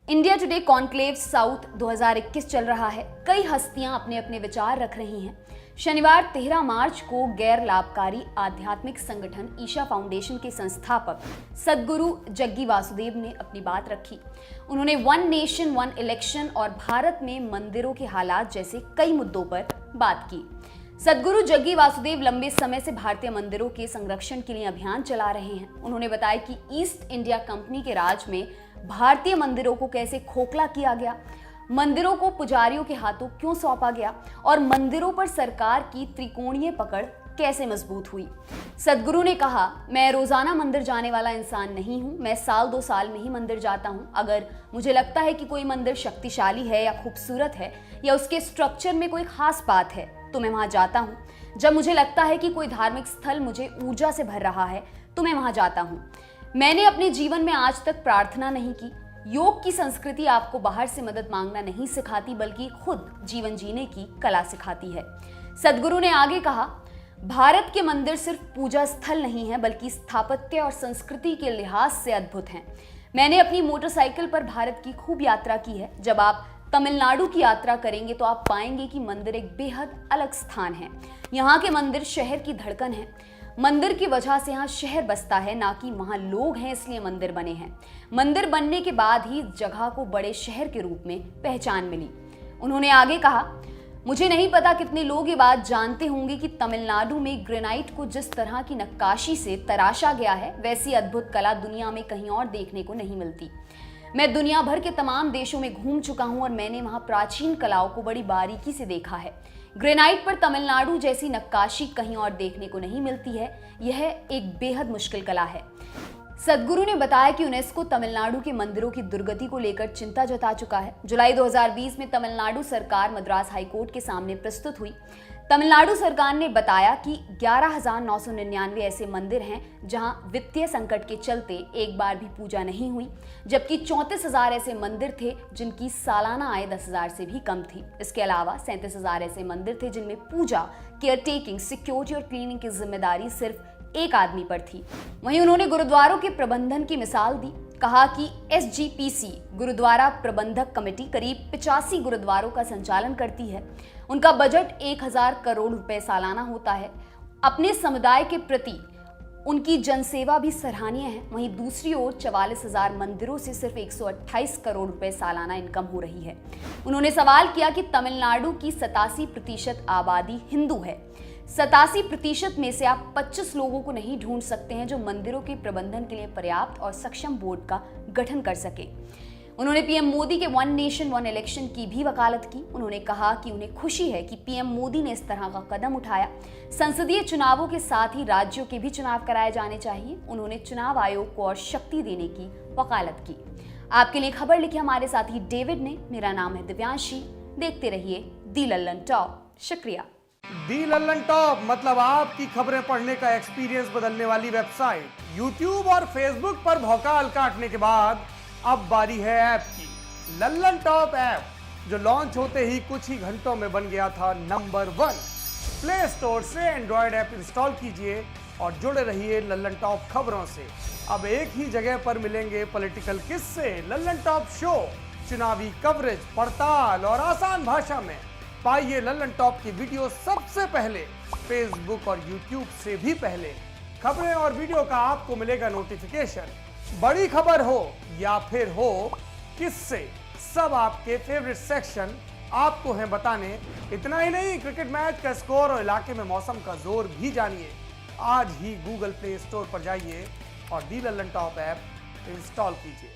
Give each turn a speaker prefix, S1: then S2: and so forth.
S1: India today conclave south 2021 चल रहा है। कई हस्तियां अपने अपने विचार रख रही हैं। शनिवार 13 मार्च को गैर लाभकारी आध्यात्मिक संगठन ईशा फाउंडेशन के संस्थापक सद्गुरु जग्गी वासुदेव ने अपनी बात रखी। उन्होंने वन नेशन वन इलेक्शन और भारत में मंदिरों के हालात जैसे कई मुद्दों पर बात की। सद्गुरु जग्गी वासुदेव लंबे समय से भारतीय मंदिरों के संरक्षण के लिए अभियान चला रहे हैं। उन्होंने बताया कि ईस्ट इंडिया कंपनी के राज में भारतीय मंदिरों को कैसे खोखला किया गया, मंदिरों को पुजारियों के हाथों क्यों सौंपा गया और मंदिरों पर सरकार की त्रिकोणीय पकड़ कैसे मजबूत हुई। सद्गुरु ने कहा, मैं रोजाना मंदिर जाने वाला इंसान नहीं हूं। मैं साल 2 साल में ही मंदिर जाता हूं। अगर मुझे लगता है कि कोई मंदिर शक्तिशाली है या खूबसूरत है या उसके स्ट्रक्चर में कोई खास बात है तो मैं वहां जाता हूं। जब मुझे लगता है कि कोई धार्मिक स्थल मुझे ऊर्जा से भर रहा है तो मैं वहां जाता हूं। मैंने अपने जीवन में आज तक प्रार्थना नहीं की। योग की संस्कृति आपको बाहर से मदद मांगना नहीं सिखाती बल्कि खुद जीवन जीने की कला सिखाती है। सद्गुरु ने आगे कहा, भारत के मंदिर सिर्फ पूजा स्थल नहीं है बल्कि स्थापत्य और संस्कृति के लिहाज से अद्भुत हैं। मैंने अपनी मोटरसाइकिल पर भारत की खूब यात्रा की है। जब आप तमिलनाडु की यात्रा करेंगे तो आप पाएंगे कि मंदिर एक बेहद अलग स्थान है। यहाँ के मंदिर शहर की धड़कन है। मंदिर की वजह से यहाँ शहर बसता है, ना कि वहाँ लोग हैं इसलिए मंदिर बने हैं। मंदिर बनने के बाद ही जगह को बड़े शहर के रूप में पहचान मिली। उन्होंने आगे कहा, मुझे नहीं पता कितने लोग ये बात जानते होंगे कि तमिलनाडु में ग्रेनाइट को जिस तरह की नक्काशी से तराशा गया है वैसी अद्भुत कला दुनिया में कहीं और देखने को नहीं मिलती। मैं दुनिया भर के तमाम देशों में घूम चुका हूं और मैंने वहां प्राचीन कलाओं को बड़ी बारीकी से देखा है। ग्रेनाइट पर तमिलनाडु जैसी नक्काशी कहीं और देखने को नहीं मिलती है। यह एक बेहद मुश्किल कला है। सद्गुरु ने बताया कि यूनेस्को तमिलनाडु के मंदिरों की दुर्गति को लेकर चिंता जता चुका है। जुलाई 2020 में तमिलनाडु सरकार मद्रास हाईकोर्ट के सामने प्रस्तुत हुई। तमिलनाडु सरकार ने बताया कि 11,999 ऐसे मंदिर हैं जहां वित्तीय संकट के चलते एक बार भी पूजा नहीं हुई, जबकि 34,000 ऐसे मंदिर थे जिनकी सालाना आय 10,000 से भी कम थी। इसके अलावा 37,000 ऐसे मंदिर थे जिनमें पूजा, केयरटेकिंग, सिक्योरिटी और क्लीनिंग की जिम्मेदारी सिर्फ एक आदमी पर थी। वहीं उन्होंने गुरुद्वारों के प्रबंधन की मिसाल दी। कहा कि SGPC गुरुद्वारा प्रबंधक कमेटी करीब 85 गुरुद्वारों का संचालन करती है। उनका बजट 1,000 करोड़ रुपए सालाना होता है। अपने समुदाय के प्रति उनकी जनसेवा भी सराहनीय है। वहीं दूसरी ओर 44,000 मंदिरों से सिर्फ 128 करोड़ रुपए सालाना इनकम हो रही है। उन्होंने सवाल किया कि तमिलनाडु की 87% आबादी हिंदू है। 87% में से आप 25 लोगों को नहीं ढूंढ सकते हैं जो मंदिरों के प्रबंधन के लिए पर्याप्त और सक्षम बोर्ड का गठन कर सके। उन्होंने पीएम मोदी के वन नेशन वन इलेक्शन की भी वकालत की। उन्होंने कहा कि उन्हें खुशी है कि पीएम मोदी ने इस तरह का कदम उठाया। संसदीय चुनावों के साथ ही राज्यों के भी चुनाव कराए जाने चाहिए। उन्होंने चुनाव आयोग को और शक्ति देने की वकालत की। आपके लिए खबर लिखी हमारे साथी डेविड ने। मेरा नाम है दिव्यांशी। देखते रहिए दी लल्लन टॉप। शुक्रिया।
S2: दी लल्लन टॉप मतलब आपकी खबरें पढ़ने का एक्सपीरियंस बदलने वाली वेबसाइट। यूट्यूब और फेसबुक पर भौकाल काटने के बाद अब बारी है ऐप की। लल्लन टॉप ऐप जो लॉन्च होते ही कुछ ही घंटों में बन गया था नंबर 1। प्ले स्टोर से एंड्रॉयड ऐप इंस्टॉल कीजिए और जुड़े रहिए लल्लन टॉप खबरों से। अब एक ही जगह पर मिलेंगे पॉलिटिकल किस्से, लल्लन टॉप शो, चुनावी कवरेज, पड़ताल और आसान भाषा में। पाइए लल्लन टॉप की वीडियो सबसे पहले, फेसबुक और यूट्यूब से भी पहले। खबरें और वीडियो का आपको मिलेगा नोटिफिकेशन। बड़ी खबर हो या फिर हो किससे, सब आपके फेवरेट सेक्शन आपको हैं बताने। इतना ही नहीं, क्रिकेट मैच का स्कोर और इलाके में मौसम का जोर भी जानिए। आज ही गूगल प्ले स्टोर पर जाइए और दी लल्लन टॉप ऐप इंस्टॉल कीजिए।